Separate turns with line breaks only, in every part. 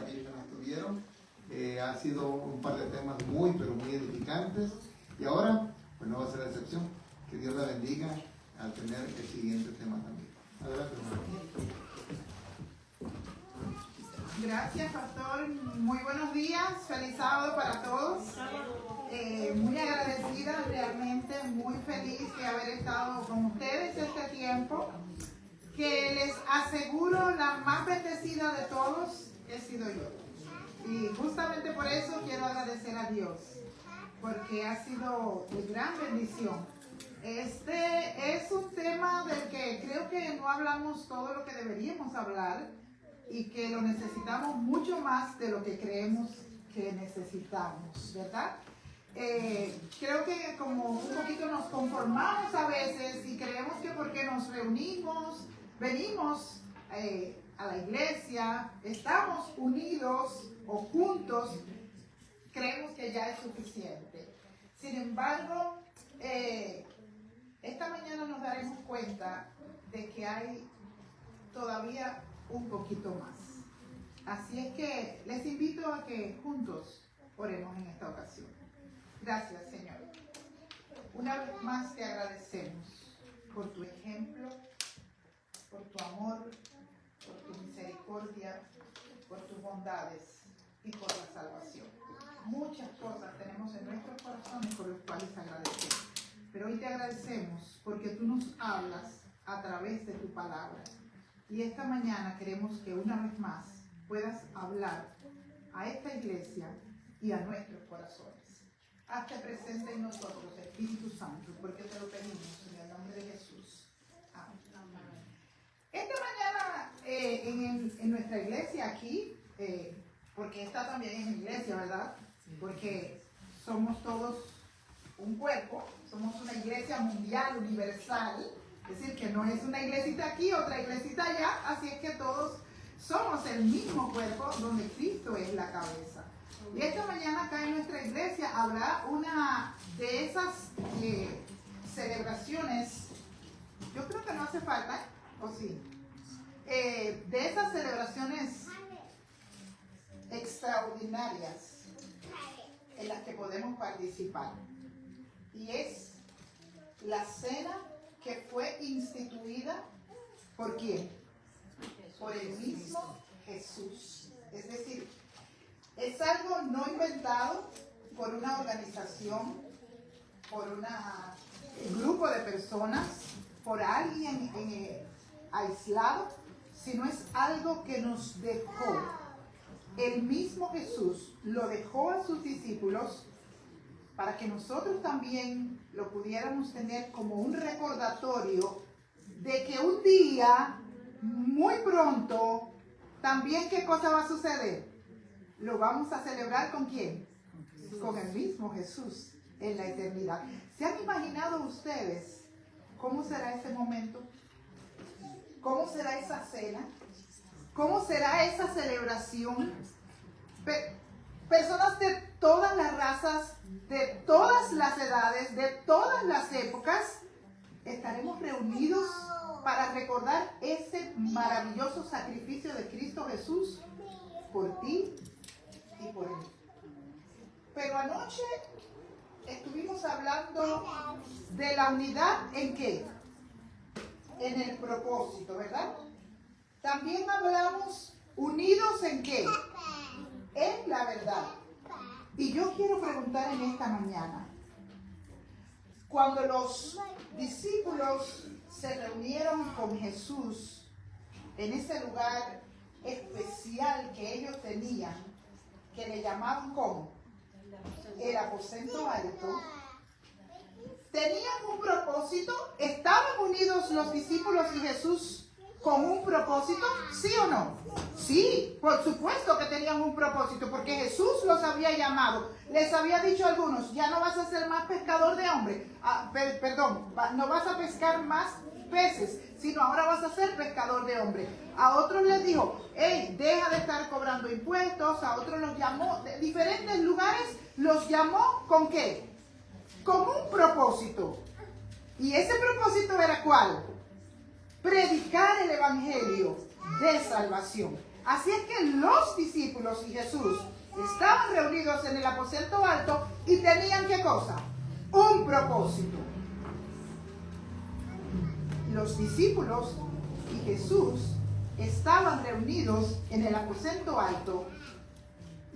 también que nos tuvieron. Ha sido un par de temas muy, pero muy edificantes. Y ahora, pues no va a ser la excepción. Que Dios la bendiga al tener el siguiente tema también. Adelante, hermano.
Gracias, pastor. Muy buenos días. Feliz sábado para todos. Muy agradecida, realmente muy feliz de haber estado con ustedes este tiempo. Que les aseguro, la más bendecida de todos he sido yo. Y justamente por eso quiero agradecer a Dios, porque ha sido de gran bendición. Este es un tema del que creo que no hablamos todo lo que deberíamos hablar y que lo necesitamos mucho más de lo que creemos que necesitamos, ¿verdad? Creo que como un poquito nos conformamos a veces y creemos que porque nos reunimos, venimos a la iglesia, estamos unidos o juntos, creemos que ya es suficiente. Sin embargo, esta mañana nos daremos cuenta de que hay todavía un poquito más. Así es que les invito a que juntos oremos en esta ocasión. Gracias, Señor. Una vez más te agradecemos por tu ejemplo, por tu amor, por tu misericordia, por tus bondades y por la salvación. Muchas cosas tenemos en nuestros corazones por las cuales agradecemos. Pero hoy te agradecemos porque tú nos hablas a través de tu palabra. Y esta mañana queremos que una vez más puedas hablar a esta iglesia y a nuestros corazones. Hazte presente en nosotros, Espíritu Santo, porque te lo pedimos en el nombre de Jesús. Amén. Esta mañana en nuestra iglesia aquí, porque esta también es mi iglesia, ¿verdad? Porque somos todos un cuerpo, somos una iglesia mundial, universal, es decir, que no es una iglesita aquí, otra iglesita allá, así es que todos somos el mismo cuerpo donde Cristo es la cabeza. Y esta mañana acá en nuestra iglesia habrá una de esas celebraciones, yo creo que no hace falta, ¿o sí? De esas celebraciones extraordinarias en las que podemos participar. Y es la cena que fue instituida ¿por quién? Por el mismo Jesús. Es decir, es algo no inventado por una organización, por un grupo de personas, por alguien aislado, sino es algo que nos dejó. El mismo Jesús lo dejó a sus discípulos para que nosotros también lo pudiéramos tener como un recordatorio de que un día, muy pronto, también ¿qué cosa va a suceder? Lo vamos a celebrar ¿con quién? Con el mismo Jesús en la eternidad. ¿Se han imaginado ustedes cómo será ese momento? ¿Cómo será esa cena? ¿Cómo será esa celebración? Personas de todas las razas, de todas las edades, de todas las épocas, estaremos reunidos para recordar ese maravilloso sacrificio de Cristo Jesús por ti y por mí. Pero anoche estuvimos hablando de la unidad ¿en qué? En el propósito, ¿verdad? También hablamos unidos ¿en qué? En la verdad. Y yo quiero preguntar en esta mañana, cuando los discípulos se reunieron con Jesús en ese lugar especial que ellos tenían, que le llamaban ¿cómo? El aposento alto, tenían un propósito, estaban unidos los discípulos y Jesús con un propósito, ¿sí o no? Sí, por supuesto que tenían un propósito, porque Jesús los había llamado. Les había dicho a algunos, ya no vas a ser más pescador de hombres, no vas a pescar más peces, sino ahora vas a ser pescador de hombres. A otros les dijo, hey, deja de estar cobrando impuestos. A otros los llamó, de diferentes lugares, los llamó ¿con qué? Con un propósito. Y ese propósito era ¿cuál? Predicar el evangelio de salvación. Así es que los discípulos discípulos y Jesús estaban reunidos en el aposento alto y tenían ¿qué cosa? Un propósito. Los discípulos y Jesús estaban reunidos en el aposento alto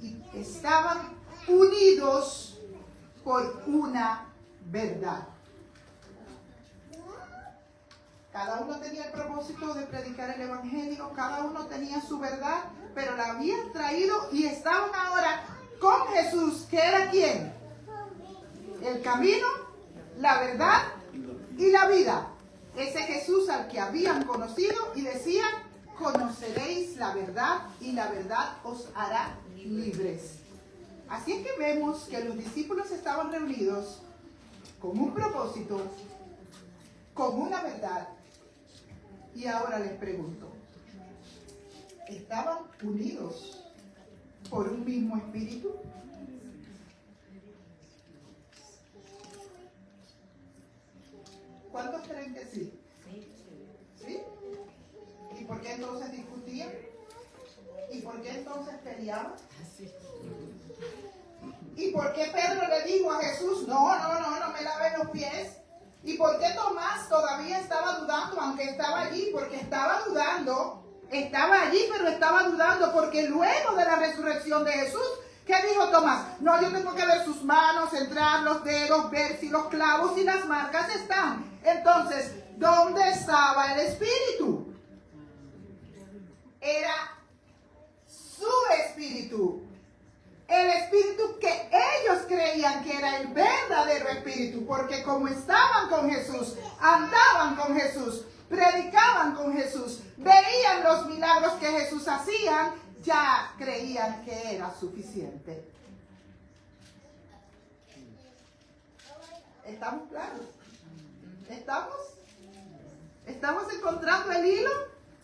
y estaban unidos por una verdad. Cada uno tenía el propósito de predicar el evangelio, cada uno tenía su verdad, pero la habían traído y estaban ahora con Jesús, que era ¿quién? El camino, la verdad y la vida. Ese Jesús al que habían conocido y decían: conoceréis la verdad y la verdad os hará libres. Así es que vemos que los discípulos estaban reunidos con un propósito, con una verdad. Y ahora les pregunto, ¿estaban unidos por un mismo espíritu? ¿Cuántos creen que sí? ¿Sí? ¿Y por qué entonces discutían? ¿Y por qué entonces peleaban? ¿Y por qué Pedro le dijo a Jesús: no me laves los pies? ¿Y por qué Tomás todavía estaba dudando, aunque estaba allí? Porque estaba dudando, estaba allí, pero estaba dudando, porque luego de la resurrección de Jesús, ¿qué dijo Tomás? No, yo tengo que ver sus manos, entrar los dedos, ver si los clavos y las marcas están. Entonces, ¿dónde estaba el Espíritu? Era su Espíritu. El espíritu que ellos creían que era el verdadero espíritu, porque como estaban con Jesús, andaban con Jesús, predicaban con Jesús, veían los milagros que Jesús hacía, ya creían que era suficiente. ¿Estamos claros? ¿Estamos encontrando el hilo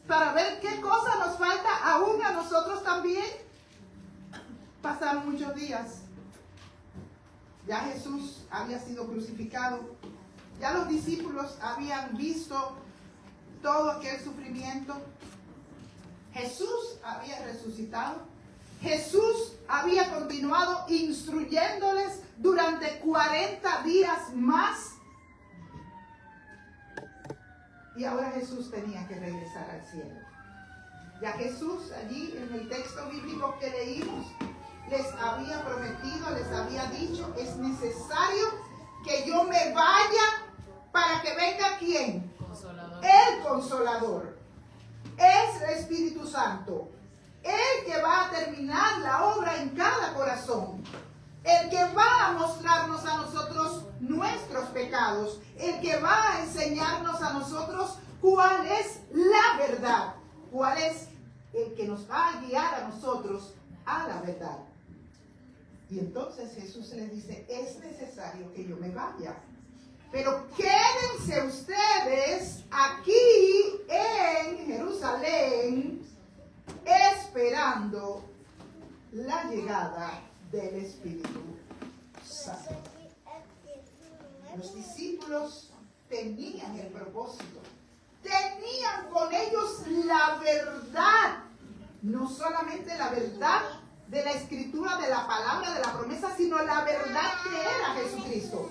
para ver qué cosa nos falta aún a nosotros también? Pasaron muchos días. Ya Jesús había sido crucificado. Ya los discípulos habían visto todo aquel sufrimiento. Jesús había resucitado. Jesús había continuado instruyéndoles durante 40 días más. Y ahora Jesús tenía que regresar al cielo. Ya Jesús allí en el texto bíblico que leímos les había prometido, les había dicho: es necesario que yo me vaya para que venga ¿quién? Consolador. El Consolador. Es el Espíritu Santo. El que va a terminar la obra en cada corazón. El que va a mostrarnos a nosotros nuestros pecados. El que va a enseñarnos a nosotros cuál es la verdad. Cuál es el que nos va a guiar a nosotros a la verdad. Y entonces Jesús les dice: es necesario que yo me vaya, pero quédense ustedes aquí en Jerusalén esperando la llegada del Espíritu Santo. Los discípulos tenían el propósito, tenían con ellos la verdad, no solamente la verdad de la escritura, de la palabra, de la promesa, sino la verdad que era Jesucristo.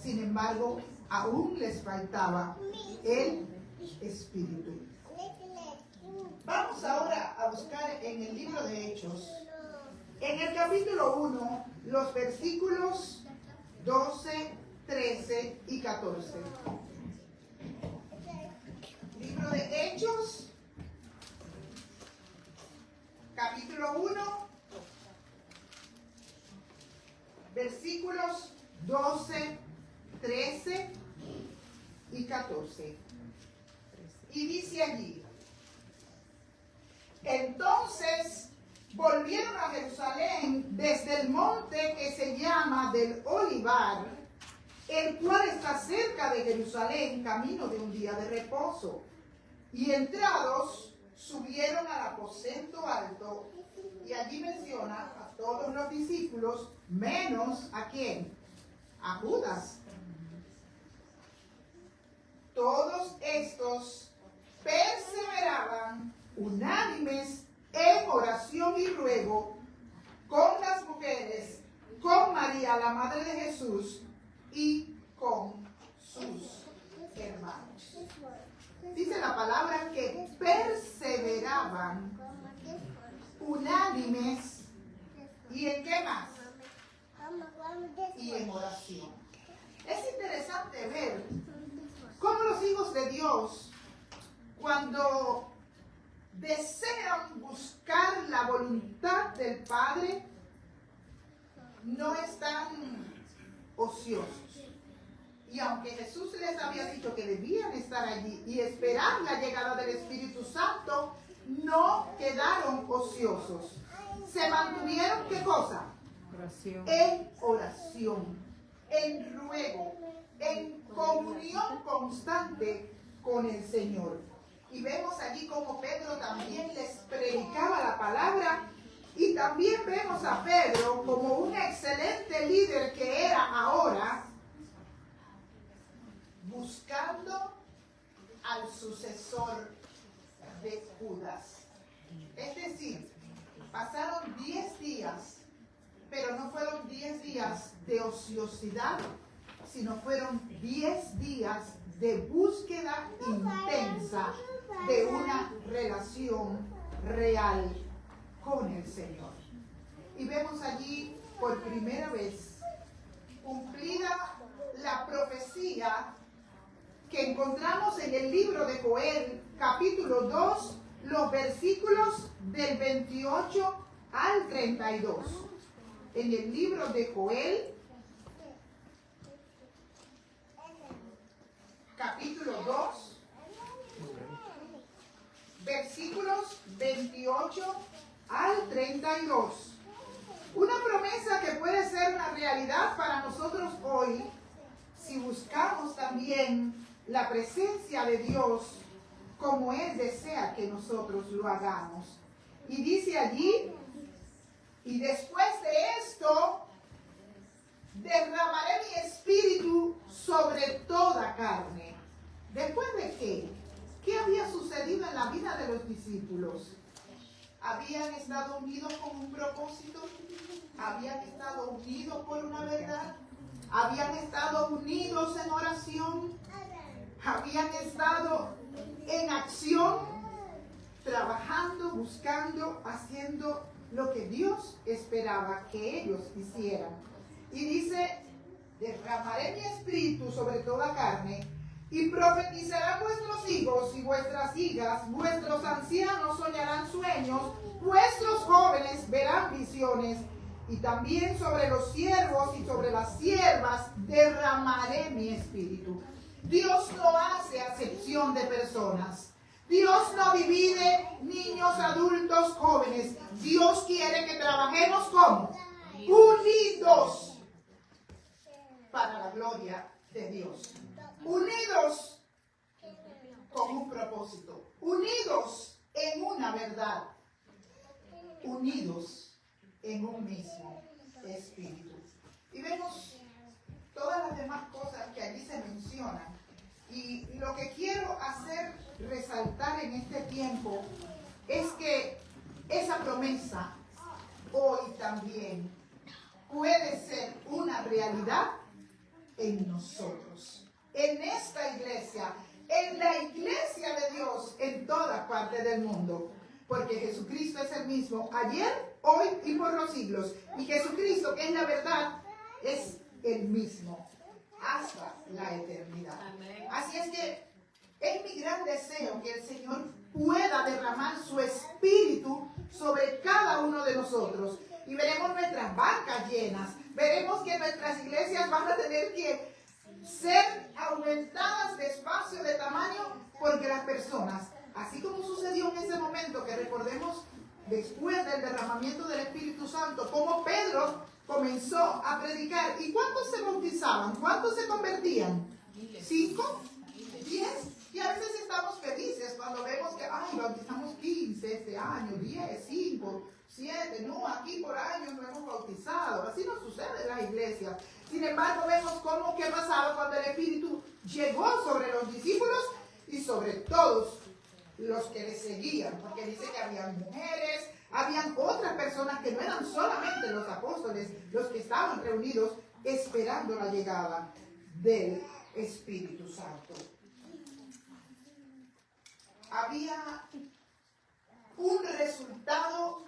Sin embargo, aún les faltaba el Espíritu. Vamos ahora a buscar en el libro de Hechos, en el capítulo 1, los versículos 12, 13 y 14. Libro de Hechos, capítulo 1, versículos 12, 13 y 14. Y dice allí: entonces volvieron a Jerusalén desde el monte que se llama del Olivar, el cual está cerca de Jerusalén, camino de un día de reposo. Y entrados, subieron al aposento alto, y allí menciona a todos los discípulos, menos ¿a quién? A Judas. Todos estos perseveraban unánimes en oración y ruego con las mujeres, con María, la Madre de Jesús, y con sus hermanos. Dice la palabra que perseveraban unánimes. ¿Y en qué más? Y en oración. Es interesante ver cómo los hijos de Dios, cuando desean buscar la voluntad del Padre, no están ociosos. Y aunque Jesús les había dicho que debían estar allí y esperar la llegada del Espíritu Santo, no quedaron ociosos. Se mantuvieron, ¿qué cosa?
Oración.
En oración, en ruego, en comunión constante con el Señor. Y vemos allí como Pedro también les predicaba la palabra, y también vemos a Pedro como un excelente líder que era ahora, buscando al sucesor de Judas. Es decir, pasaron 10 días, pero no fueron 10 días de ociosidad, sino fueron 10 días de búsqueda intensa de una relación real con el Señor. Y vemos allí por primera vez cumplida la profecía que encontramos en el libro de Joel, capítulo 2, los versículos del 28 al 32. En el libro de Joel, capítulo 2, versículos 28 al 32. Una promesa que puede ser una realidad para nosotros hoy si buscamos también la presencia de Dios como Él desea que nosotros lo hagamos. Y dice allí, y después de esto, derramaré mi espíritu sobre toda carne. ¿Después de qué? ¿Qué había sucedido en la vida de los discípulos? ¿Habían estado unidos con un propósito? ¿Habían estado unidos por una verdad? ¿Habían estado unidos en oración? ¿Habían estado en acción? Trabajando, buscando, haciendo lo que Dios esperaba que ellos hicieran. Y dice, derramaré mi espíritu sobre toda carne, y profetizarán vuestros hijos y vuestras hijas, vuestros ancianos soñarán sueños, vuestros jóvenes verán visiones, y también sobre los siervos y sobre las siervas derramaré mi espíritu. Dios no hace acepción de personas. Dios no divide niños, adultos, jóvenes. Dios quiere que trabajemos como unidos para la gloria de Dios. Unidos con un propósito. Unidos en una verdad. Unidos en un mismo espíritu. Y vemos todas las demás cosas que allí se mencionan. Y lo que quiero hacer resaltar en este tiempo es que esa promesa hoy también puede ser una realidad en nosotros, en esta iglesia, en la iglesia de Dios en toda parte del mundo, porque Jesucristo es el mismo ayer, hoy y por los siglos, y Jesucristo, que es la verdad, es el mismo hasta la eternidad. Amén. Así es que es mi gran deseo que el Señor pueda derramar su espíritu sobre cada uno de nosotros, y veremos nuestras bancas llenas, veremos que nuestras iglesias van a tener que ser aumentadas de espacio, de tamaño, porque las personas, así como sucedió en ese momento, que recordemos después del derramamiento del Espíritu Santo, como Pedro comenzó a predicar. ¿Y cuántos se bautizaban? ¿Cuántos se convertían? 5, 10. Y a veces estamos felices cuando vemos que, ay, bautizamos 15 este año, 10, 5, 7. No, aquí por años no hemos bautizado. Así no sucede en la iglesia. Sin embargo, vemos cómo que pasaba cuando el Espíritu llegó sobre los discípulos y sobre todos los que le seguían, porque dice que habían mujeres, habían otras personas que no eran solamente los apóstoles, los que estaban reunidos esperando la llegada del Espíritu Santo. Había un resultado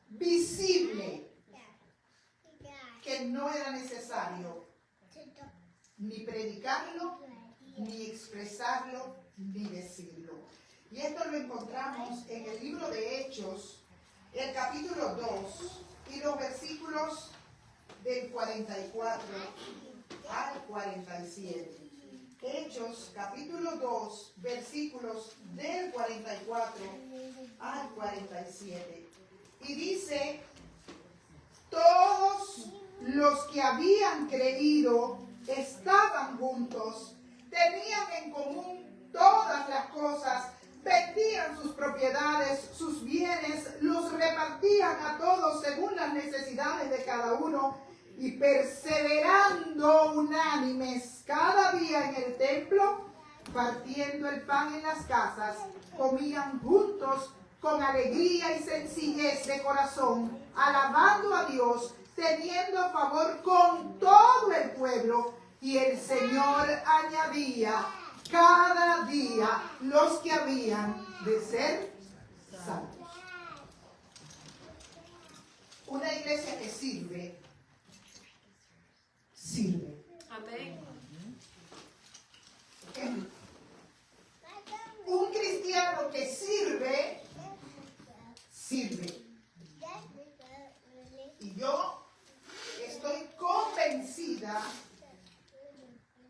visible que no era necesario ni predicarlo, ni expresarlo, ni decirlo. Y esto lo encontramos en el libro de Hechos, el capítulo 2, y los versículos del 44 al 47. Hechos, capítulo 2, versículos del 44 al 47. Y dice: todos los que habían creído estaban juntos, tenían en común todas las cosas, vendían sus propiedades, sus bienes, los repartían a todos según las necesidades de cada uno, y perseverando unánimes cada día en el templo, partiendo el pan en las casas, comían juntos con alegría y sencillez de corazón, alabando a Dios, teniendo favor con todo el pueblo, y el Señor añadía cada día los que habían de ser salvos. Una iglesia que sirve. Amén. Un cristiano que sirve. Y yo estoy convencida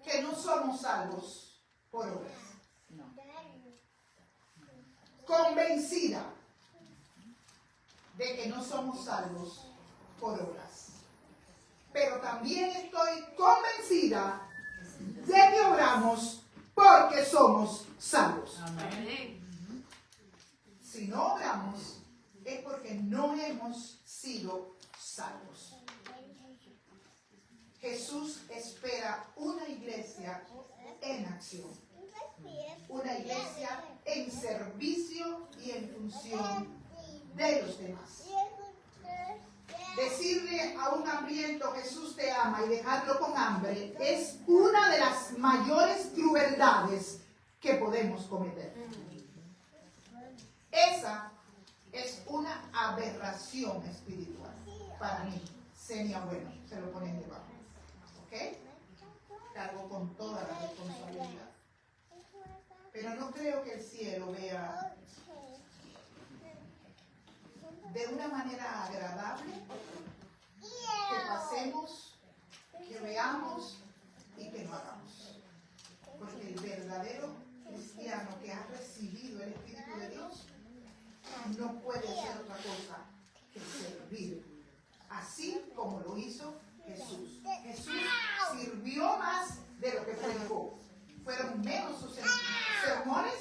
que no somos salvos por obras. No. Convencida de que no somos salvos por obras. Pero también estoy convencida de que obramos porque somos salvos. Amén. Si no obramos, es porque no hemos sido salvos. Jesús espera una iglesia en acción, una iglesia en servicio y en función de los demás. Decirle a un hambriento Jesús te ama y dejarlo con hambre es una de las mayores crueldades que podemos cometer. Esa es una aberración espiritual para mí. Senia, bueno, se lo ponen debajo. ¿Ok? Cargo con toda la responsabilidad. Pero no creo que el cielo vea de una manera agradable que pasemos, que veamos y que no hagamos. Porque el verdadero cristiano que ha recibido el Espíritu de Dios no puede hacer otra cosa que servir, así como lo hizo Jesús. Jesús sirvió más de lo que predicó. Fueron menos sus sermones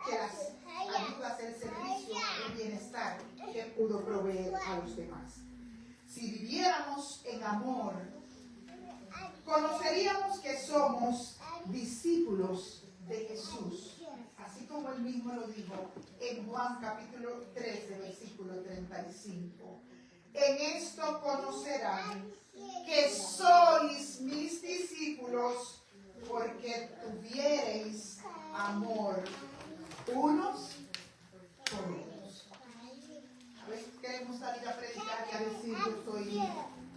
que las ayudas, el servicio, el bienestar que pudo proveer a los demás. Si viviéramos en amor, conoceríamos que somos discípulos de Jesús, así como él mismo lo dijo en Juan capítulo 13, versículo 35. En esto conocerán que sois mis discípulos, porque tuviereis amor unos por otros. A veces queremos salir a predicar y a decir: yo soy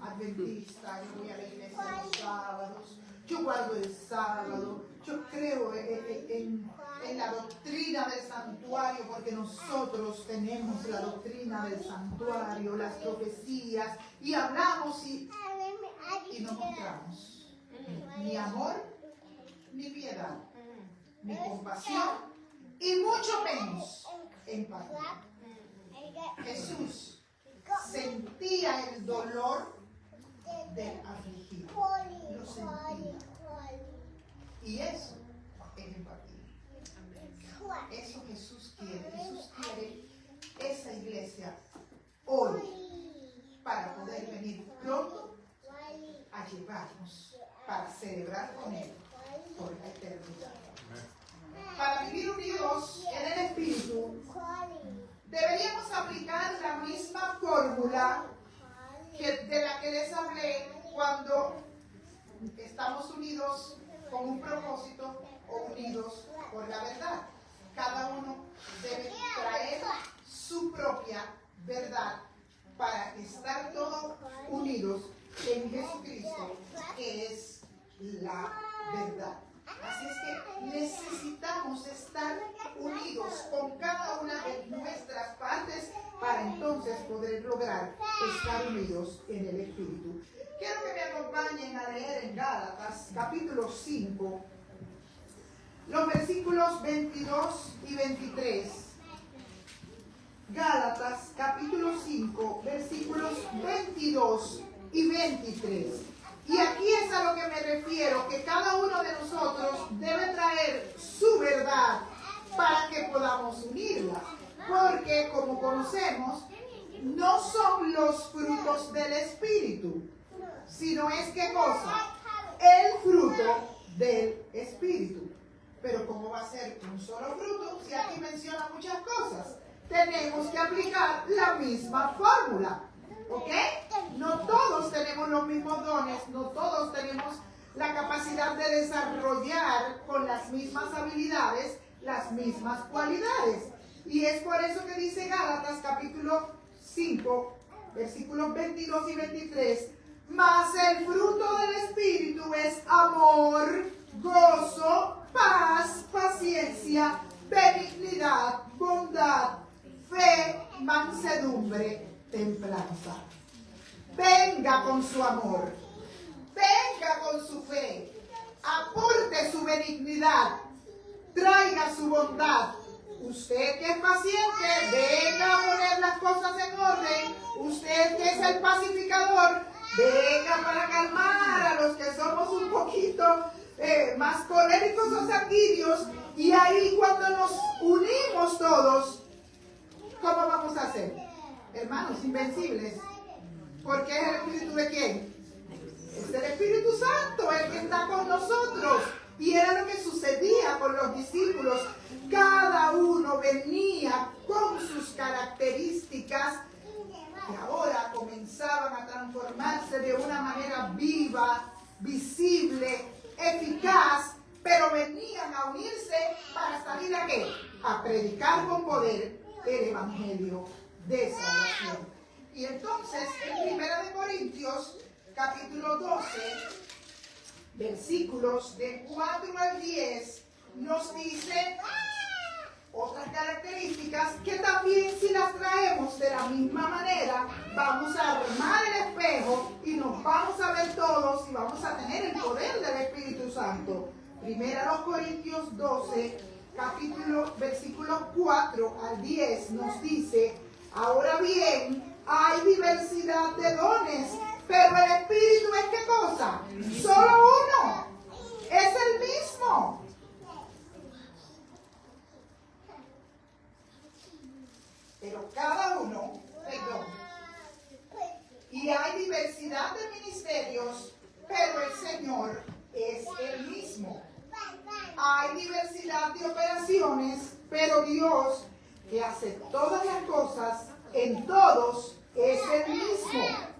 adventista, yo voy a la iglesia los sábados, yo guardo el sábado, yo creo en la doctrina del santuario, porque nosotros tenemos la doctrina del santuario, las profecías, y hablamos y no mostramos ni amor, ni piedad, ni compasión, y mucho menos empatía. Jesús sentía el dolor del afligido, lo sentía, y eso es empatía. Eso Jesús quiere esa iglesia hoy para poder venir pronto a llevarnos, para celebrar con Él por la eternidad. Para vivir unidos fórmula de la que les hablé cuando estamos unidos con un propósito o unidos por la verdad. Cada uno debe traer su propia verdad para estar todos unidos en Jesucristo, que es la verdad. Así es que necesitamos estar unidos con cada una de nuestras partes para entonces poder lograr estar unidos en el Espíritu. Quiero que me acompañen a leer en Gálatas capítulo 5, los versículos 22 y 23. Gálatas capítulo 5, versículos 22 y 23. Y aquí es a lo que me refiero, que cada uno de nosotros debe traer su verdad para que podamos unirla. Porque, como conocemos, no son los frutos del Espíritu, sino es ¿qué cosa? El fruto del Espíritu. Pero ¿cómo va a ser un solo fruto si aquí menciona muchas cosas? Tenemos que aplicar la misma fórmula. ¿Ok? No todos tenemos los mismos dones, no todos tenemos la capacidad de desarrollar con las mismas habilidades las mismas cualidades. Y es por eso que dice Gálatas capítulo 5, versículos 22 y 23, mas el fruto del Espíritu es amor, gozo, paz, paciencia, benignidad, bondad, fe, mansedumbre, templanza. Venga con su amor, venga con su fe, aporte su benignidad, traiga su bondad. Usted que es paciente, venga a poner las cosas en orden. Usted que es el pacificador, venga para calmar a los que somos un poquito más coléricos o sanguíneos. Y ahí cuando nos unimos todos, ¿cómo vamos a hacer? Hermanos, invencibles. Porque es el Espíritu de quién? Es el Espíritu Santo, el que está con nosotros. Y era lo que sucedía con los discípulos. Cada uno venía con sus características que ahora comenzaban a transformarse de una manera viva, visible, eficaz, pero venían a unirse para salir a ¿qué? A predicar con poder el Evangelio de salvación. Y entonces, en 1 Corintios, capítulo 12, versículos de 4 al 10, nos dice otras características que también si las traemos de la misma manera, vamos a armar el espejo y nos vamos a ver todos y vamos a tener el poder del Espíritu Santo. 1 Corintios 12, capítulo, versículos 4 al 10 nos dice, ahora bien, hay diversidad de dones, pero el Espíritu es ¿qué cosa? Solo uno, es el mismo. Pero cada uno, y hay diversidad de ministerios, pero el Señor es el mismo. Hay diversidad de operaciones, pero Dios, que hace todas las cosas en todos, es el mismo.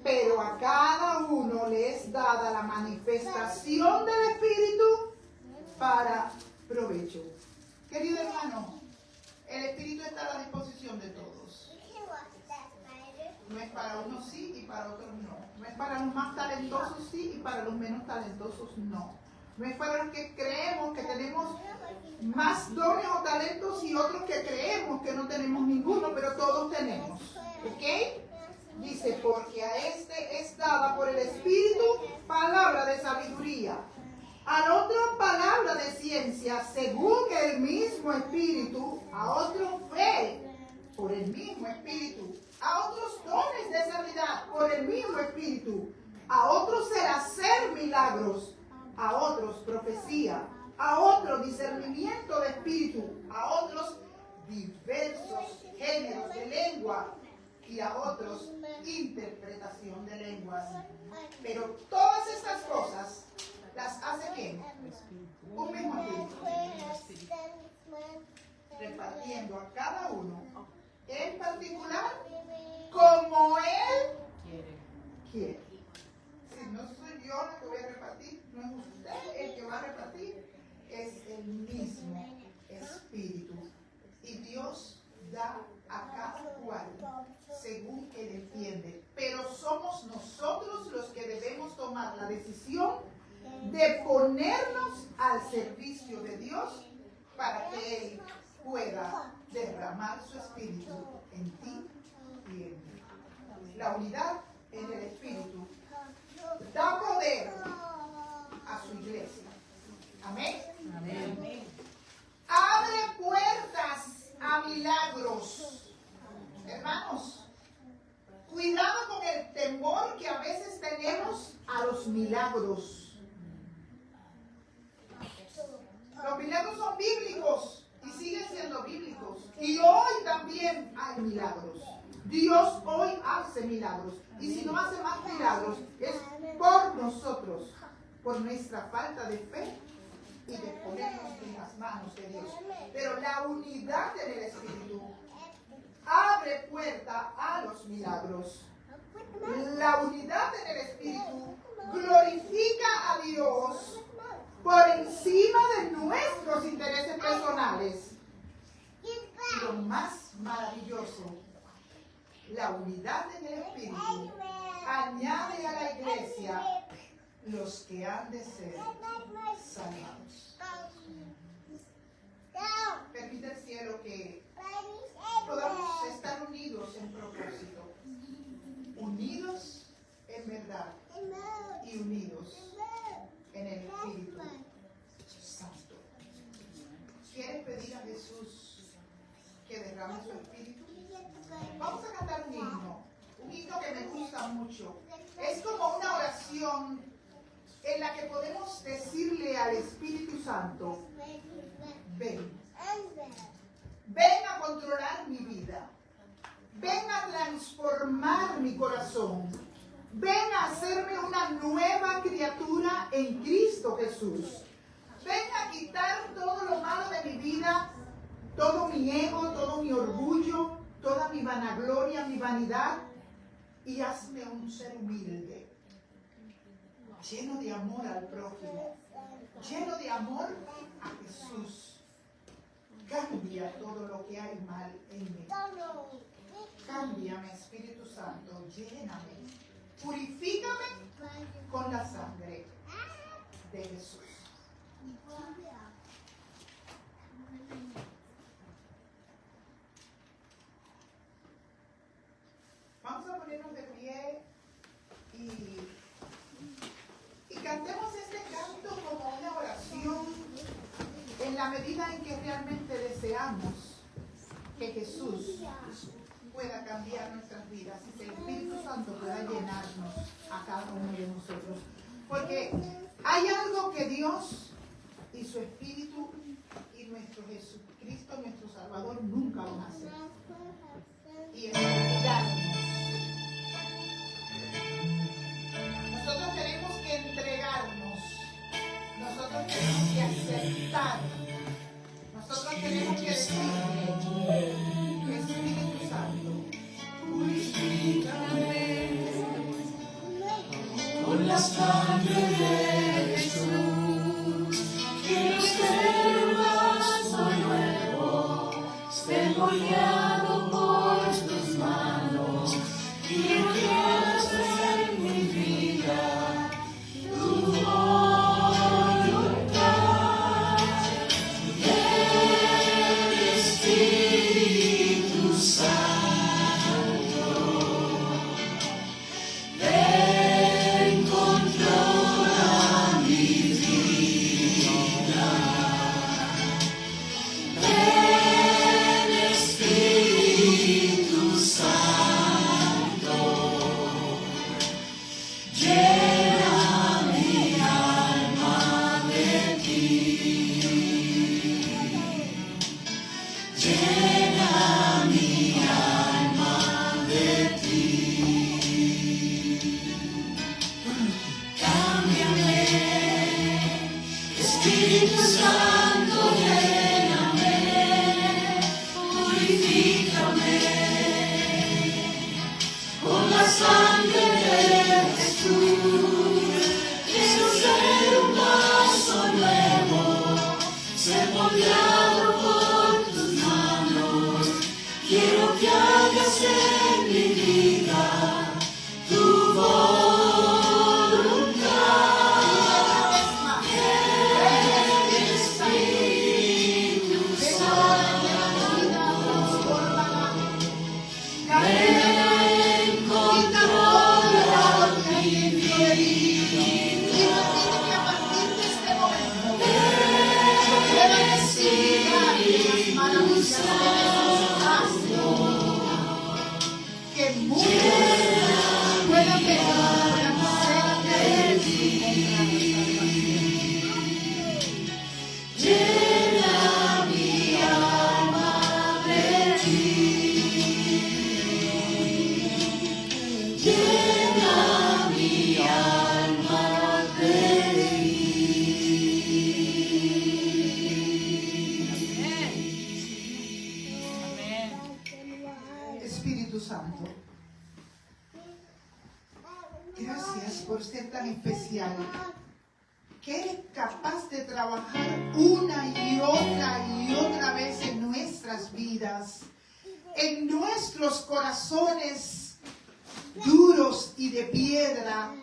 Pero a cada uno le es dada la manifestación del Espíritu para provecho. Querido hermano, el Espíritu está a la disposición de todos. No es para unos sí y para otros no. No es para los más talentosos sí y para los menos talentosos no. No es para los que creemos que tenemos más dones o talentos y otros que creemos que no tenemos ninguno, pero todos tenemos. ¿Ok? Dice, porque a este es dada por el Espíritu palabra de sabiduría, al otro palabra de ciencia, según el mismo Espíritu, a otro fe, por el mismo Espíritu, a otros dones de sanidad, por el mismo Espíritu, a otros el hacer milagros, a otros profecía, a otros discernimiento de espíritu, a otros diversos géneros de lengua y a otros interpretación de lenguas. Pero todas estas cosas las hace ¿quién? Un mismo Espíritu, repartiendo a cada uno en particular como quiere. Si no soy yo la que voy a repartir, no es usted el que va a repartir, es el mismo Espíritu. Y Dios da a cada cual según que defiende. Pero somos nosotros los que debemos tomar la decisión de ponernos al servicio de Dios para que Él pueda derramar su Espíritu en ti y en mí. La unidad en el Espíritu da poder a su iglesia. Amén.
Amén.
Abre puertas a milagros. Hermanos, cuidado con el temor que a veces tenemos a los milagros. Los milagros son bíblicos y siguen siendo bíblicos. Y hoy también hay milagros. Dios hoy hace milagros. Y si no hace más milagros, es por nosotros, por nuestra falta de fe y de ponernos en las manos de Dios. Pero la unidad en el Espíritu abre puerta a los milagros. La unidad en el Espíritu glorifica a Dios por encima de nuestros intereses personales. Y lo más maravilloso, la unidad en el Espíritu añade a la iglesia los que han de ser salvados. Permite el cielo que podamos estar unidos en propósito, unidos en verdad y unidos en el Espíritu Santo. ¿Quieres pedir a Jesús que derrame su Espíritu? Vamos a cantar un himno que me gusta mucho. Es como una oración en la que podemos decirle al Espíritu Santo: ven, ven a controlar mi vida, ven a transformar mi corazón, ven a hacerme una nueva criatura en Cristo Jesús. Ven a quitar todo lo malo de mi vida, todo mi ego, todo mi orgullo, toda mi vanagloria, mi vanidad, y hazme un ser humilde, lleno de amor al prójimo, lleno de amor a Jesús. Cambia todo lo que hay mal en mí. Cámbiame, Espíritu Santo, lléname, purifícame con la sangre de Jesús. Vamos a ponernos de pie y cantemos este canto como una oración en la medida en que realmente deseamos que Jesús pueda cambiar nuestras vidas y que el Espíritu Santo pueda llenarnos a cada uno de nosotros. Porque hay algo que Dios y su Espíritu y nuestro Jesucristo, nuestro Salvador, nunca van a hacer. Y es obligarnos. Nosotros tenemos que entregarnos. Nosotros tenemos que aceptar. Nosotros tenemos que decirle: Espíritu Santo, purifícame
Con la sangre de Jesús, que los temas hoy nuevo estén moldeados por tus manos, y que haces en mi vida tu voluntad. Ven, Espíritu Santo, ven, controla mi vida. Ven, Espíritu Santo, llena mi alma de ti. Llena mi alma de ti. Cámbiame, Espíritu Santo, lléname, purifícame con la sangre de quiero ser un vaso nuevo, ser moldeado por tus manos. Quiero que hagas en mi vida tu voluntad. El Espíritu Santo ven controla mi vida.
Que muchos puedan venir a conocer de ti.
Llena mi alma de ti. Llena mi alma de
Espíritu Santo, gracias por ser tan especial, que eres capaz de trabajar una y otra vez en nuestras vidas, en nuestros corazones duros y de piedra,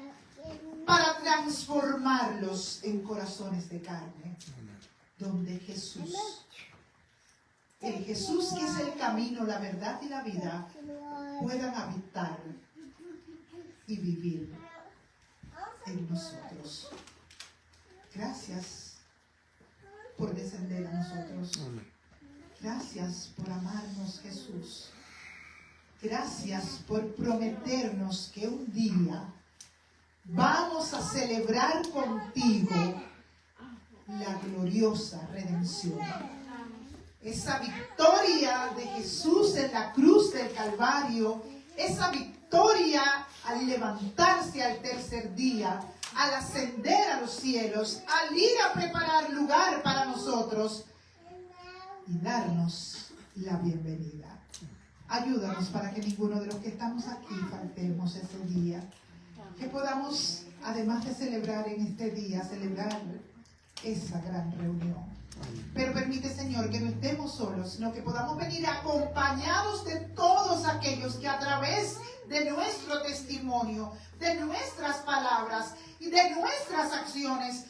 para transformarlos en corazones de carne, donde Jesús, el Jesús que es el camino, la verdad y la vida, puedan habitar y vivir en nosotros. Gracias por descender a nosotros. Gracias por amarnos, Jesús. Gracias por prometernos que un día vamos a celebrar contigo la gloriosa redención. Esa victoria de Jesús en la cruz del Calvario, esa victoria al levantarse al tercer día, al ascender a los cielos, al ir a preparar lugar para nosotros y darnos la bienvenida. Ayúdanos para que ninguno de los que estamos aquí faltemos ese día. Que podamos, además de celebrar en este día, celebrar esa gran reunión. Pero permite, Señor, que no estemos solos, sino que podamos venir acompañados de todos aquellos que a través de nuestro testimonio, de nuestras palabras y de nuestras acciones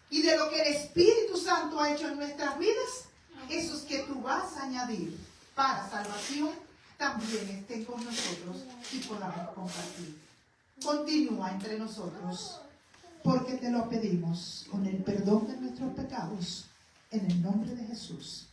y de lo que el Espíritu Santo ha hecho en nuestras vidas, esos que tú vas a añadir para salvación, también estén con nosotros y podamos compartir. Continúa entre nosotros, porque te lo pedimos con el perdón de nuestros pecados, en el nombre de Jesús.